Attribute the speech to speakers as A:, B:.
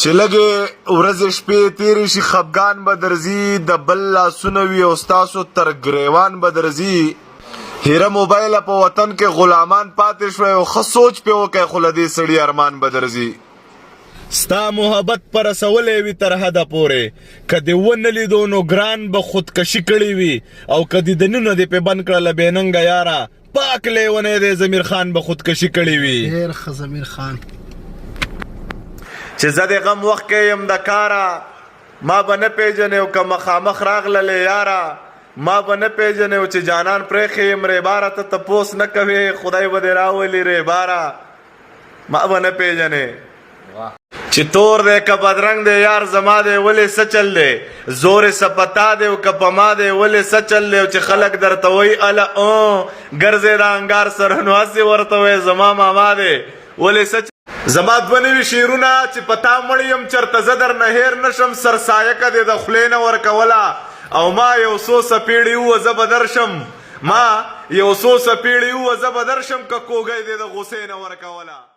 A: چې لږې ورځې شپې تېرې شي خفګان به درځي د بل لاسونه وي او ستاسو تر ګریوان به درځي هیره موبایله په وطن کې غلامان پاتې شوی او ښه سوچ پې وکئ خو له دې سړي ارمان به درځي ستا محبت په رسولی وي تر حده پورې که دې ونه لیدو نو ګران به خودکشي کړې وي او که دې دنونه دې پې بند کړله بېننګه یاره پاک لیونی دی ضمیر خان به خودکشي کړې وي
B: ډېر ښه ضمیر خان
A: چې زه د غم وخت کې یم د کاره ما به نه پیژنې او که مخامخ راغللې یاره ما به نه پیژنې او چې جانان پرېښې یم ریباره ته تپوس نه کوې خدای به دې راولي ریباره ما به نه پیژنې چې تور دی که بدرنګ دی یار زما دی ولې څه چل دی زور سپتا دی او که په ما دی ولې څه چل دی او چې خلک درته وایي اله ګرځې د انګار سره نو هسې ورته وایي زما ماما دی ولې څه زما دوه نوي شعرونه چې په تا مړ یم چرته زه درنه هېر نه شم سرسایکه دې د خولې نه ورکوله او ما یو څو څپېړې ووه زه به درشم ما یو څو څپېړې ووه زه به درشم که کوږی دې د غوسې نه ورکوله